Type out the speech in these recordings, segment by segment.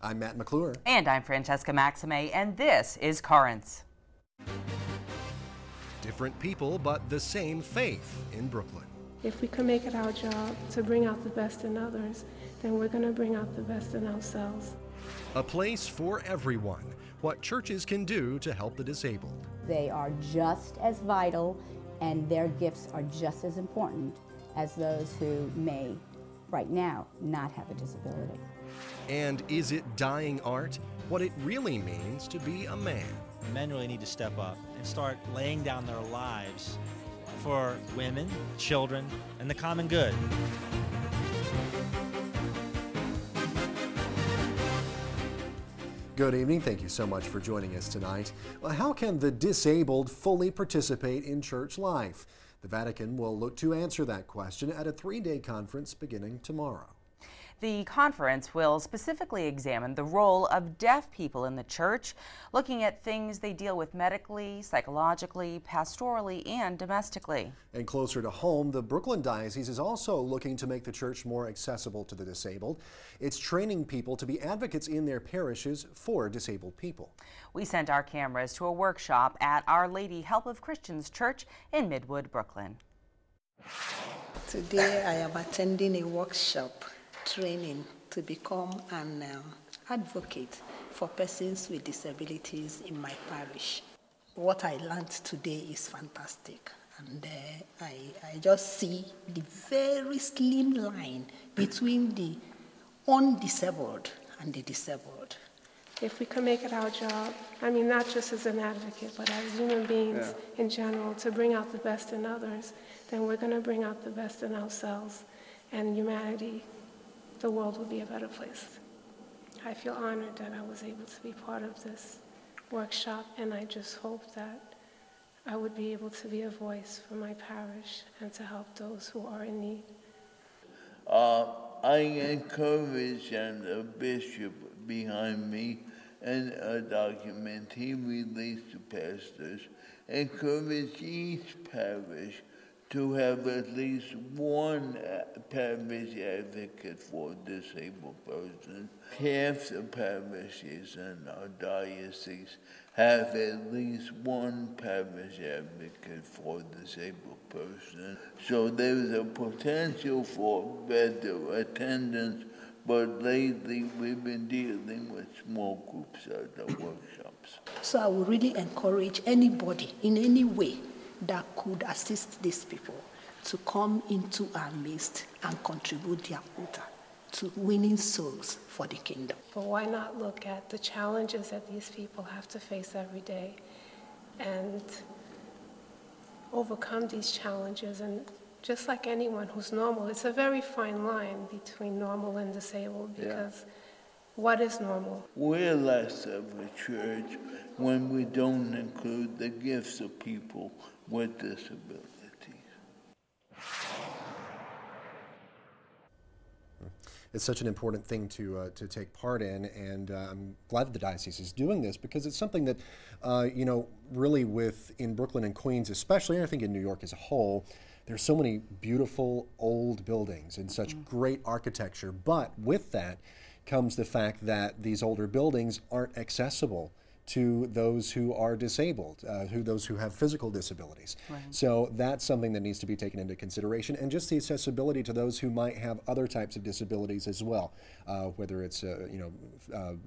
I'm Matt McClure. And I'm Francesca Maxime, and this is Currents. Different people, but the same faith in Brooklyn. If we can make it our job to bring out the best in others, then we're going to bring out the best in ourselves. A place for everyone. What churches can do to help the disabled. They are just as vital, and their gifts are just as important as those who may, right now, not have a disability. And is it dying art? What it really means to be a man. Men really need to step up and start laying down their lives for women, children, and the common good. Good evening. Thank you so much for joining us tonight. Well, how can the disabled fully participate in church life? The Vatican will look to answer that question at a 3-day conference beginning tomorrow. The conference will specifically examine the role of deaf people in the church, looking at things they deal with medically, psychologically, pastorally, and domestically. And closer to home, the Brooklyn Diocese is also looking to make the church more accessible to the disabled. It's training people to be advocates in their parishes for disabled people. We sent our cameras to a workshop at Our Lady Help of Christians Church in Midwood, Brooklyn. Today I am attending a workshop training to become an advocate for persons with disabilities in my parish. What I learned today is fantastic, and I just see the very slim line between the undisabled and the disabled. If we can make it our job, not just as an advocate, but as human beings in general, to bring out the best in others, then we're going to bring out the best in ourselves, and humanity, the world will be a better place. I feel honored that I was able to be part of this workshop, and I just hope that I would be able to be a voice for my parish and to help those who are in need. I encourage a bishop behind me and a document he released to pastors, encourage each parish to have at least one parish advocate for disabled persons. Half the parishes in our diocese have at least one parish advocate for disabled persons. So there's a potential for better attendance, but lately we've been dealing with small groups at the workshops. So I would really encourage anybody in any way that could assist these people to come into our midst and contribute their quota to winning souls for the kingdom. But why not look at the challenges that these people have to face every day and overcome these challenges? And just like anyone who's normal, it's a very fine line between normal and disabled, because what is normal? We're less of a church when we don't include the gifts of people with disabilities. It's such an important thing to take part in, and I'm glad that the diocese is doing this, because it's something that, really in Brooklyn and Queens especially, and I think in New York as a whole, there's so many beautiful old buildings and such great architecture, but with that comes the fact that these older buildings aren't accessible to those who are disabled, those who have physical disabilities. Right. So that's something that needs to be taken into consideration, and just the accessibility to those who might have other types of disabilities as well, whether it's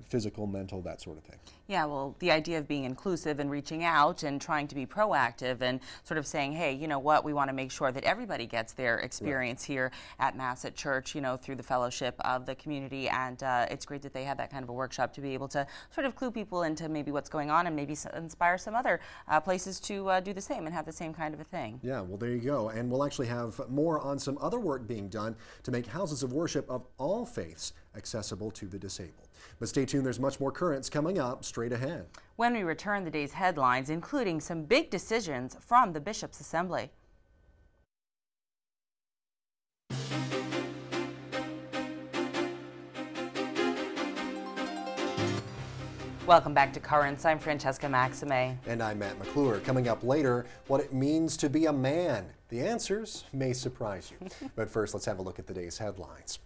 physical, mental, that sort of thing. Yeah, well, the idea of being inclusive and reaching out and trying to be proactive and sort of saying, hey, you know what, we want to make sure that everybody gets their experience here at Mass at Church, through the fellowship of the community, and it's great that they have that kind of a workshop to be able to sort of clue people into maybe what's going on and maybe inspire some other places to do the same and have the same kind of a thing. Yeah, well, there you go. And we'll actually have more on some other work being done to make houses of worship of all faiths accessible to the disabled. But stay tuned, there's much more Currents coming up straight ahead. When we return, the day's headlines, including some big decisions from the Bishops' Assembly. Welcome back to Currents. I'm Francesca Maxime. And I'm Matt McClure. Coming up later, what it means to be a man. The answers may surprise you. But first, let's have a look at the day's headlines.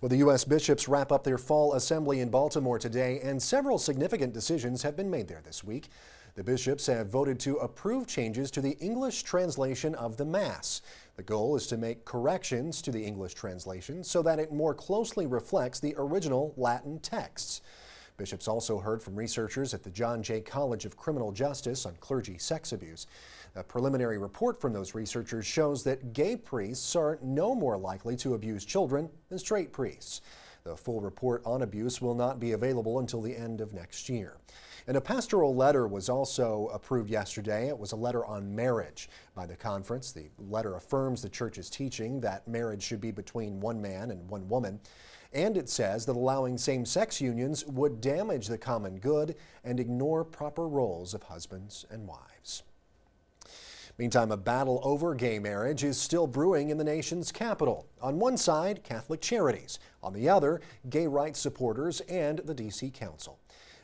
Well, the U.S. bishops wrap up their fall assembly in Baltimore today, and several significant decisions have been made there this week. The bishops have voted to approve changes to the English translation of the Mass. The goal is to make corrections to the English translation so that it more closely reflects the original Latin texts. Bishops also heard from researchers at the John Jay College of Criminal Justice on clergy sex abuse. A preliminary report from those researchers shows that gay priests are no more likely to abuse children than straight priests. The full report on abuse will not be available until the end of next year. And a pastoral letter was also approved yesterday. It was a letter on marriage by the conference. The letter affirms the church's teaching that marriage should be between one man and one woman. And it says that allowing same-sex unions would damage the common good and ignore proper roles of husbands and wives. Meantime, a battle over gay marriage is still brewing in the nation's capital. On one side, Catholic Charities. On the other, gay rights supporters and the D.C. Council.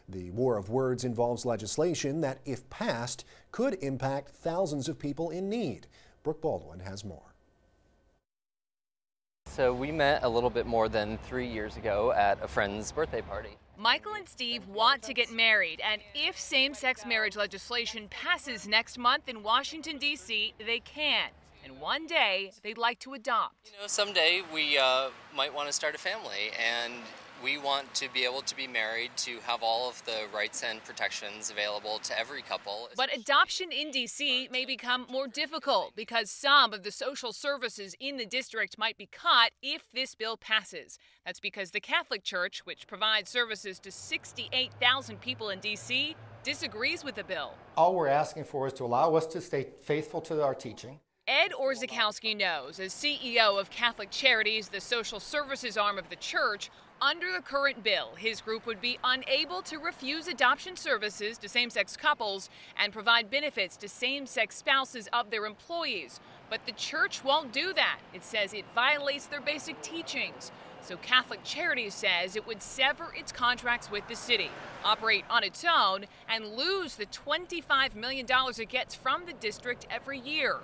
The war of words involves legislation that, if passed, could impact thousands of people in need. Brooke Baldwin has more. So we met a little bit more than 3 years ago at a friend's birthday party. Michael and Steve want to get married, and if same-sex marriage legislation passes next month in Washington, D.C., they can. And one day, they'd like to adopt. You know, someday we might want to start a family, and we want to be able to be married, to have all of the rights and protections available to every couple. But adoption in D.C. may become more difficult because some of the social services in the district might be cut if this bill passes. That's because the Catholic Church, which provides services to 68,000 people in D.C., disagrees with the bill. All we're asking for is to allow us to stay faithful to our teaching. Ed Orzechowski knows, as CEO of Catholic Charities, the social services arm of the church, under the current bill, his group would be unable to refuse adoption services to same-sex couples and provide benefits to same-sex spouses of their employees. But the church won't do that. It says it violates their basic teachings. So Catholic Charities says it would sever its contracts with the city, operate on its own, and lose the $25 million it gets from the district every year.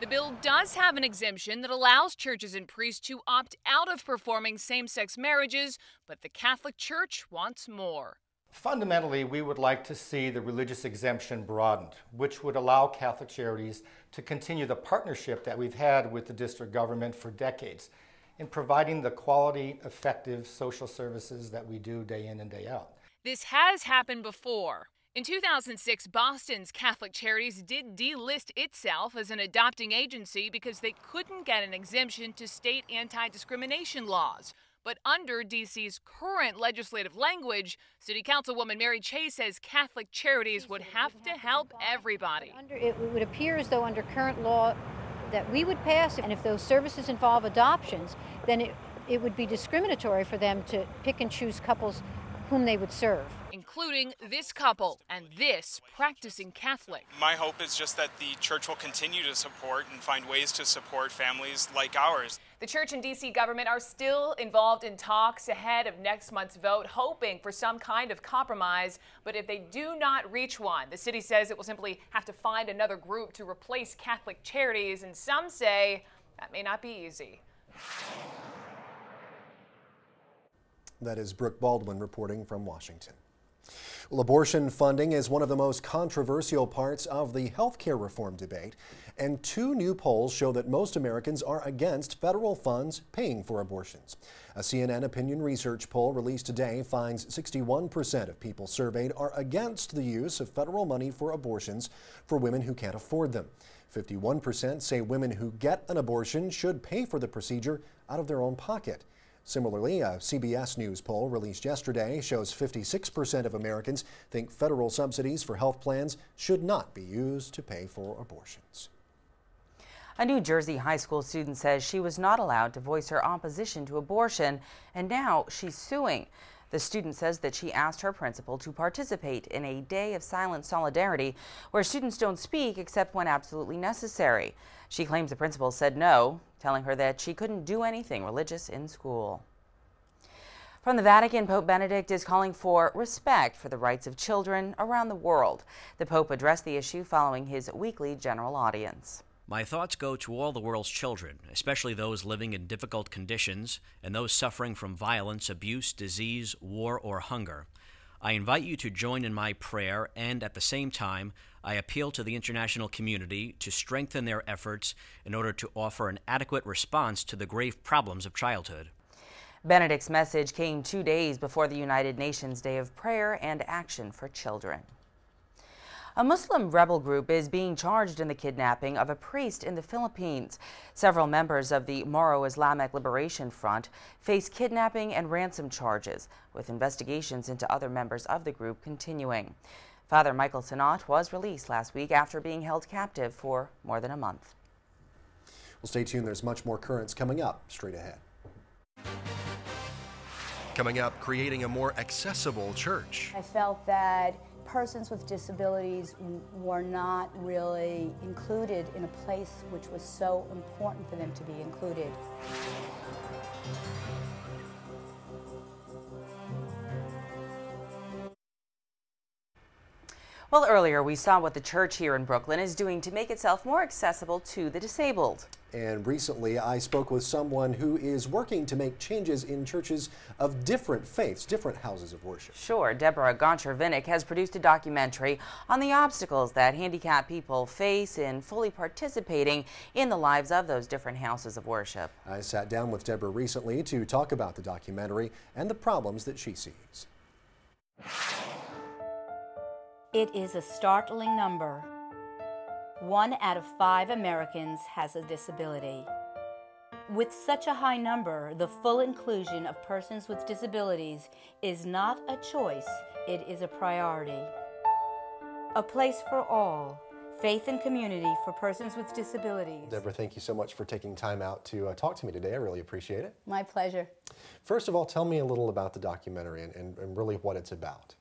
The bill does have an exemption that allows churches and priests to opt out of performing same-sex marriages, but the Catholic Church wants more. Fundamentally, we would like to see the religious exemption broadened, which would allow Catholic Charities to continue the partnership that we've had with the district government for decades in providing the quality, effective social services that we do day in and day out. This has happened before. In 2006, Boston's Catholic Charities did delist itself as an adopting agency because they couldn't get an exemption to state anti-discrimination laws. But under D.C.'s current legislative language, City Councilwoman Mary Chase says Catholic Charities would have to help everybody. It would appear as though under current law that we would pass, and if those services involve adoptions, then it would be discriminatory for them to pick and choose couples whom they would serve. Including this couple and this practicing Catholic. My hope is just that the church will continue to support and find ways to support families like ours. The church and D.C. government are still involved in talks ahead of next month's vote, hoping for some kind of compromise. But if they do not reach one, the city says it will simply have to find another group to replace Catholic Charities, and some say that may not be easy. That is Brooke Baldwin reporting from Washington. Well, abortion funding is one of the most controversial parts of the health care reform debate, and two new polls show that most Americans are against federal funds paying for abortions. A CNN opinion research poll released today finds 61% of people surveyed are against the use of federal money for abortions for women who can't afford them. 51% say women who get an abortion should pay for the procedure out of their own pocket. Similarly, a CBS News poll released yesterday shows 56% of Americans think federal subsidies for health plans should not be used to pay for abortions. A New Jersey high school student says she was not allowed to voice her opposition to abortion, and now she's suing. The student says that she asked her principal to participate in a day of silent solidarity where students don't speak except when absolutely necessary. She claims the principal said no, telling her that she couldn't do anything religious in school. From the Vatican, Pope Benedict is calling for respect for the rights of children around the world. The Pope addressed the issue following his weekly general audience. My thoughts go to all the world's children, especially those living in difficult conditions and those suffering from violence, abuse, disease, war, or hunger. I invite you to join in my prayer, and at the same time, I appeal to the international community to strengthen their efforts in order to offer an adequate response to the grave problems of childhood. Benedict's message came 2 days before the United Nations Day of Prayer and Action for Children. A Muslim rebel group is being charged in the kidnapping of a priest in the Philippines. Several members of the Moro Islamic Liberation Front face kidnapping and ransom charges, with investigations into other members of the group continuing. Father Michael Sinat was released last week after being held captive for more than a month. Well, stay tuned. There's much more currents coming up straight ahead. Coming up, creating a more accessible church. I felt that persons with disabilities were not really included in a place which was so important for them to be included. Well, earlier we saw what the church here in Brooklyn is doing to make itself more accessible to the disabled. And recently I spoke with someone who is working to make changes in churches of different faiths, different houses of worship. Sure, Deborah Goncher-Vinnick has produced a documentary on the obstacles that handicapped people face in fully participating in the lives of those different houses of worship. I sat down with Deborah recently to talk about the documentary and the problems that she sees. It is a startling number. 1 out of 5 Americans has a disability. With such a high number, the full inclusion of persons with disabilities is not a choice, it is a priority. A place for all, faith and community for persons with disabilities. Deborah, thank you so much for taking time out to talk to me today. I really appreciate it. My pleasure. First of all, tell me a little about the documentary and really what it's about.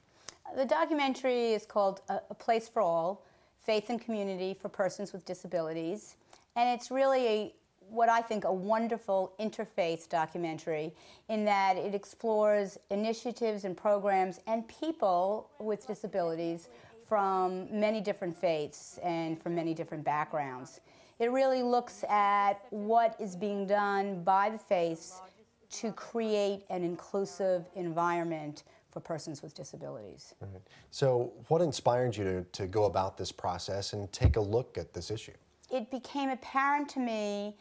The documentary is called A Place for All, Faith and Community for Persons with Disabilities, and it's really what I think a wonderful interfaith documentary in that it explores initiatives and programs and people with disabilities from many different faiths and from many different backgrounds. It really looks at what is being done by the faiths to create an inclusive environment for persons with disabilities. Right. So what inspired you to go about this process and take a look at this issue? It became apparent to me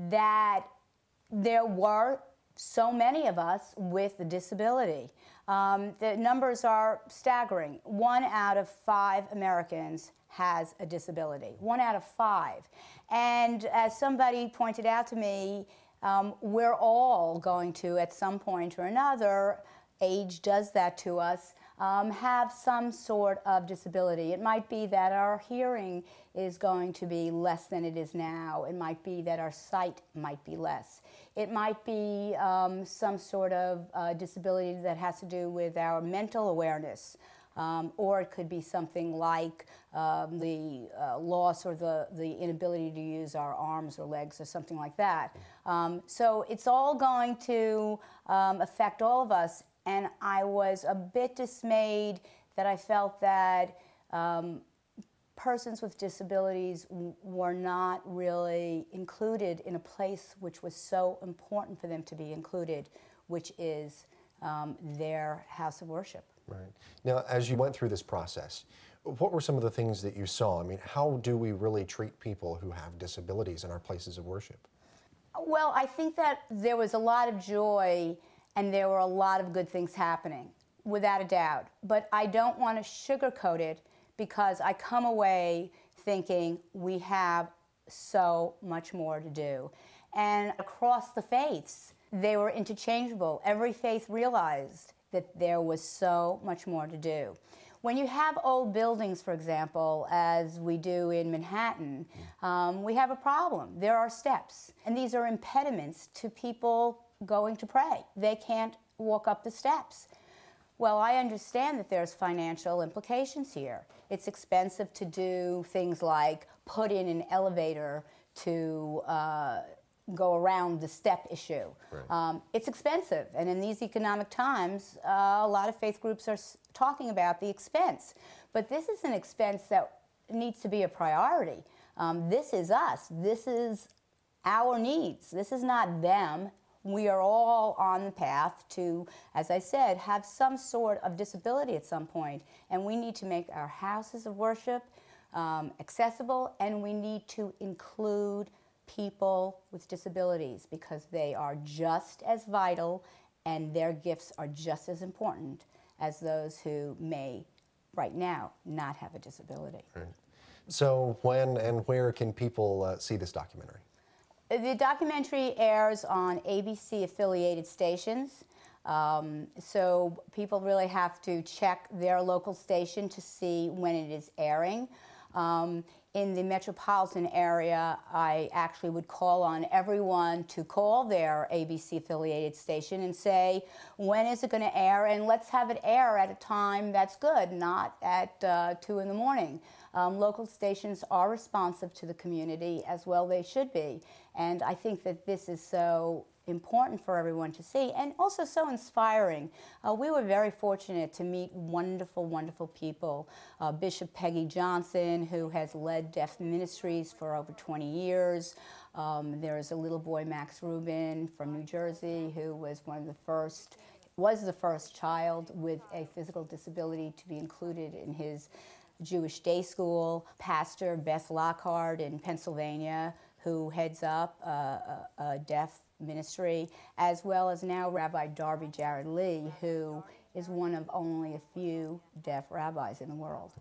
that there were so many of us with a disability. The numbers are staggering. 1 out of 5 Americans has a disability. 1 out of 5. And as somebody pointed out to me, we're all going to, at some point or another, age does that to us, have some sort of disability. It might be that our hearing is going to be less than it is now. It might be that our sight might be less. It might be some sort of disability that has to do with our mental awareness. Or it could be something like the loss or the inability to use our arms or legs or something like that. So it's all going to affect all of us. And I was a bit dismayed that I felt that persons with disabilities were not really included in a place which was so important for them to be included, which is their house of worship. Right. Now, as you went through this process, what were some of the things that you saw? I mean, how do we really treat people who have disabilities in our places of worship? Well, I think that there was a lot of joy and there were a lot of good things happening, without a doubt. But I don't want to sugarcoat it because I come away thinking we have so much more to do. And across the faiths, they were interchangeable. Every faith realized that there was so much more to do. When you have old buildings, for example, as we do in Manhattan, we have a problem. There are steps, and these are impediments to people going to pray. They can't walk up the steps. Well, I understand that there's financial implications here. It's expensive to do things like put in an elevator to go around the step issue. Right. It's expensive, and in these economic times, a lot of faith groups are talking about the expense. But this is an expense that needs to be a priority. This is us. This is our needs. This is not them. We are all on the path to, as I said, have some sort of disability at some point, and we need to make our houses of worship accessible, and we need to include people with disabilities because they are just as vital and their gifts are just as important as those who may right now not have a disability. Right. So when and where can people see this documentary? The documentary airs on ABC affiliated stations. So people really have to check their local station to see when it is airing. In the metropolitan area, I actually would call on everyone to call their ABC affiliated station and say, when is it going to air? And let's have it air at a time that's good, not at 2 in the morning. Local stations are responsive to the community, as well they should be. And I think that this is so important for everyone to see, and also so inspiring. We were very fortunate to meet wonderful, wonderful people. Bishop Peggy Johnson, who has led deaf ministries for over 20 years. There is a little boy, Max Rubin, from New Jersey, who was the first child with a physical disability to be included in his Jewish day school. Pastor Beth Lockhart in Pennsylvania, who heads up a deaf ministry, as well as now Rabbi Darby Jared Lee, who is one of only a few deaf rabbis in the world.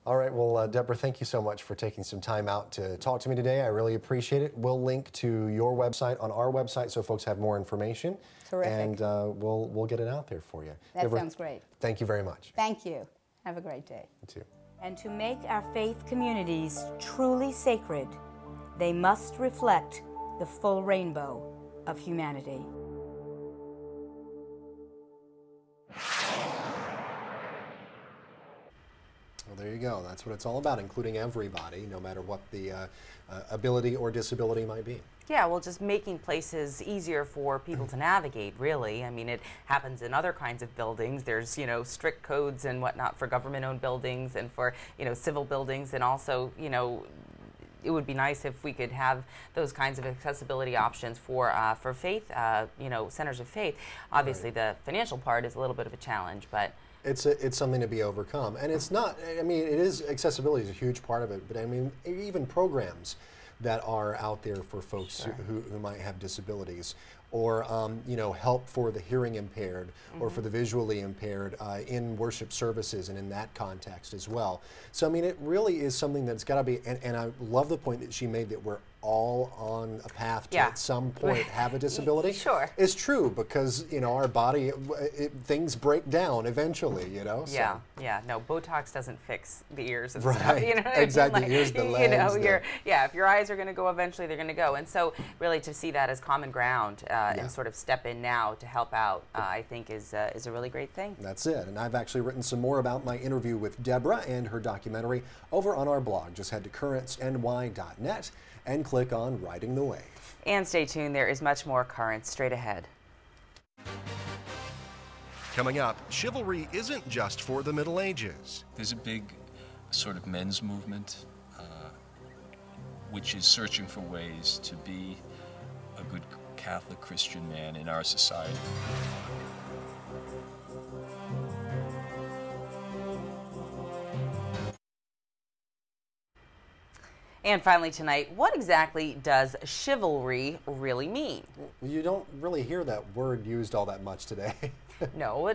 All right, well, Deborah, thank you so much for taking some time out to talk to me today. I really appreciate it. We'll link to your website on our website so folks have more information. Terrific. And we'll get it out there for you. That Deborah, sounds great. Thank you very much. Thank you. Have a great day. You too. And to make our faith communities truly sacred, they must reflect the full rainbow of humanity. Well, there you go. That's what it's all about, including everybody, no matter what the ability or disability might be. Yeah, well, just making places easier for people to navigate, really. I mean, it happens in other kinds of buildings. There's, strict codes and whatnot for government-owned buildings and for, civil buildings, and also, it would be nice if we could have those kinds of accessibility options for faith, centers of faith. Obviously, the financial part is a little bit of a challenge, but it's something to be overcome. And it's not, accessibility is a huge part of it, but even programs that are out there for folks who might have disabilities, or help for the hearing impaired or for the visually impaired in worship services and in that context as well. So it really is something that's got to be, and I love the point that she made that we're all on a path to at some point have a disability. Sure. It's true, because our body, things break down eventually, Yeah, no, Botox doesn't fix the ears and right. stuff. Exactly, ears, the legs. If your eyes are going to go eventually, they're going to go. And so really to see that as common ground and sort of step in now to help out, I think is a really great thing. That's it. And I've actually written some more about my interview with Deborah and her documentary over on our blog. Just head to currentsny.net and click on Riding the Wave. And stay tuned, there is much more Currents straight ahead. Coming up, chivalry isn't just for the Middle Ages. There's a big sort of men's movement which is searching for ways to be a good Catholic Christian man in our society. And finally tonight, what exactly does chivalry really mean? You don't really hear that word used all that much today. No,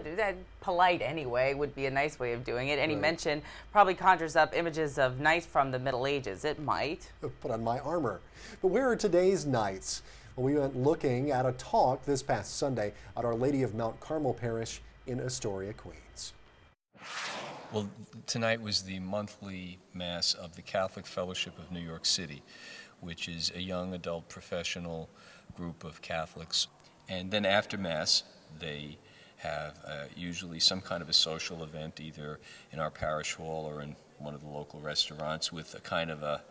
polite anyway would be a nice way of doing it. Any mention probably conjures up images of knights from the Middle Ages. It might. Put on my armor. But where are today's knights? Well, we went looking at a talk this past Sunday at Our Lady of Mount Carmel Parish in Astoria, Queens. Well, tonight was the monthly Mass of the Catholic Fellowship of New York City, which is a young adult professional group of Catholics. And then after Mass, they have usually some kind of a social event, either in our parish hall or in one of the local restaurants, with a kind of a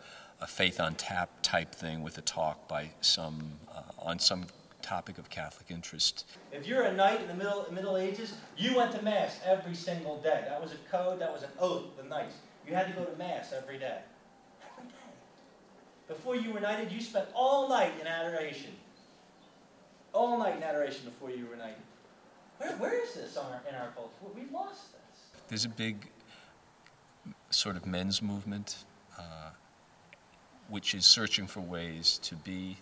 faith on tap type thing with a talk by some on some topic of Catholic interest. If you're a knight in the Middle Ages, you went to Mass every single day. That was a code, that was an oath, the knights. You had to go to Mass every day. Every day. Before you were knighted, you spent all night in adoration. All night in adoration before you were knighted. Where is this in our culture? We've lost this. There's a big sort of men's movement which is searching for ways to be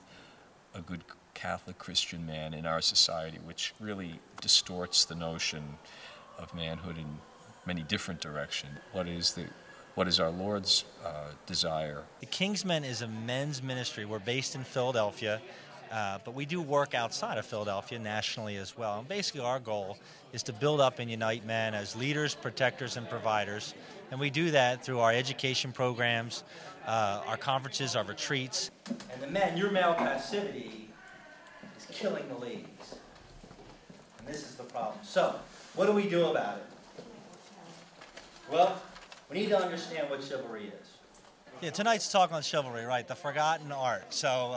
a good Catholic Christian man in our society, which really distorts the notion of manhood in many different directions. What is our Lord's desire? The Kingsmen is a men's ministry. We're based in Philadelphia, but we do work outside of Philadelphia nationally as well. And basically our goal is to build up and unite men as leaders, protectors, and providers. And we do that through our education programs, our conferences, our retreats. And the men, your male passivity is killing the ladies. And this is the problem. So, what do we do about it? Well, we need to understand what chivalry is. Yeah, tonight's talk on chivalry, right? The forgotten art. So,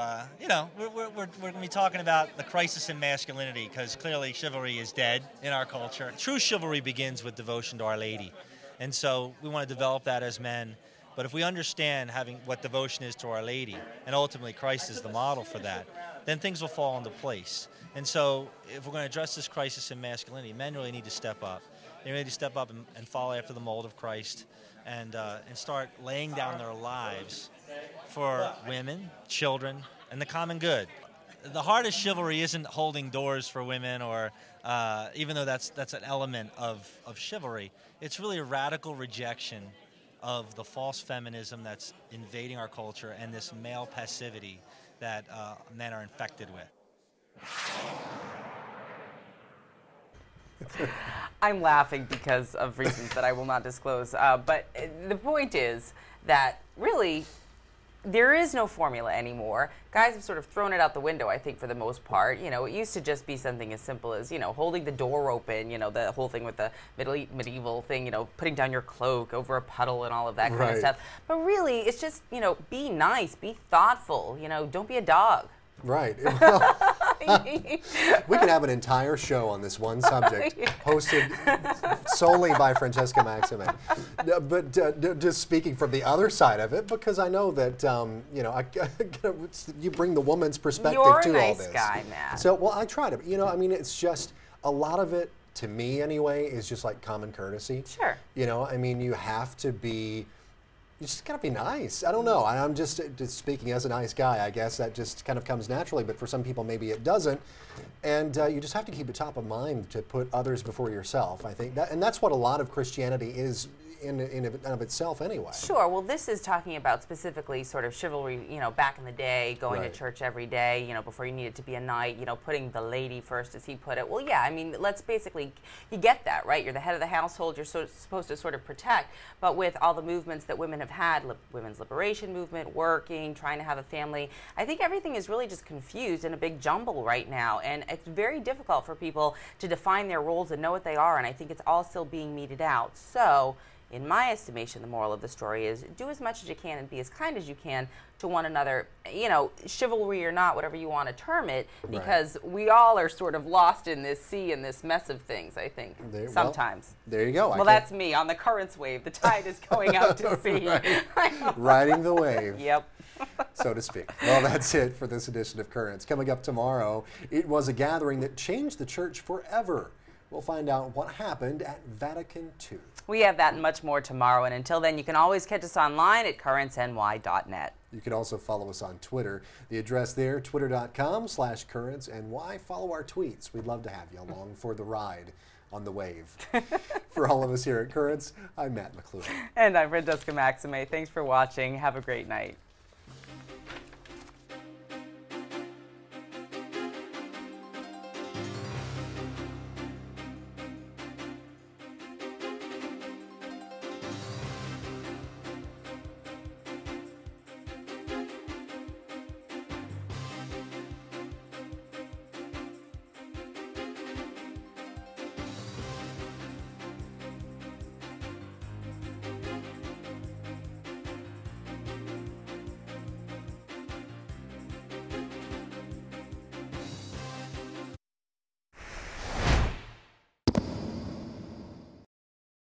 we're going to be talking about the crisis in masculinity, because clearly chivalry is dead in our culture. True chivalry begins with devotion to Our Lady. And so we want to develop that as men. But if we understand what devotion is to Our Lady, and ultimately Christ is the model for that, then things will fall into place. And so if we're going to address this crisis in masculinity, men really need to step up. They really need to step up and follow after the mold of Christ and start laying down their lives for women, children, and the common good. The heart of chivalry isn't holding doors for women, or even though that's an element of chivalry, it's really a radical rejection of the false feminism that's invading our culture and this male passivity that men are infected with. I'm laughing because of reasons that I will not disclose. But the point is that really there is no formula anymore. Guys have sort of thrown it out the window, I think, for the most part. You know, it used to just be something as simple as, holding the door open, the whole thing with the medieval thing, putting down your cloak over a puddle and all of that kind of stuff. But really, it's just, be nice, be thoughtful, don't be a dog. Right. Well, we could have an entire show on this one subject, hosted solely by Francesca Maxime. But just speaking from the other side of it, because I know that you bring the woman's perspective You're to a nice all this. Guy, Matt. So, well, I try to. It's just a lot of it, to me anyway, is just like common courtesy. Sure. You have to be. You just gotta be nice. I don't know. I'm just speaking as a nice guy. I guess that just kind of comes naturally, but for some people maybe it doesn't. And you just have to keep it top of mind to put others before yourself. I think that, and that's what a lot of Christianity is in and of itself anyway. Sure. Well, this is talking about specifically sort of chivalry, back in the day, going to church every day, before you needed to be a knight, putting the lady first, as he put it. Well, yeah, let's basically, you get that, right? You're the head of the household, you're supposed to sort of protect, but with all the movements that women have had, women's liberation movement, working, trying to have a family, I think everything is really just confused in a big jumble right now, and it's very difficult for people to define their roles and know what they are, and I think it's all still being meted out. So, in my estimation, the moral of the story is do as much as you can and be as kind as you can to one another, chivalry or not, whatever you want to term it, because we all are sort of lost in this sea and this mess of things, I think, sometimes. Well, there you go. Well, that's me on the currents wave. The tide is going out to sea. Riding the wave. Yep. So to speak. Well, that's it for this edition of Currents. Coming up tomorrow, it was a gathering that changed the church forever. We'll find out what happened at Vatican II. We have that and much more tomorrow, and until then, you can always catch us online at currentsny.net. You can also follow us on Twitter. The address there, twitter.com/currentsny. Follow our tweets. We'd love to have you along for the ride on the wave. For all of us here at Currents, I'm Matt McLuhan. And I'm Francesca Maxime. Thanks for watching. Have a great night.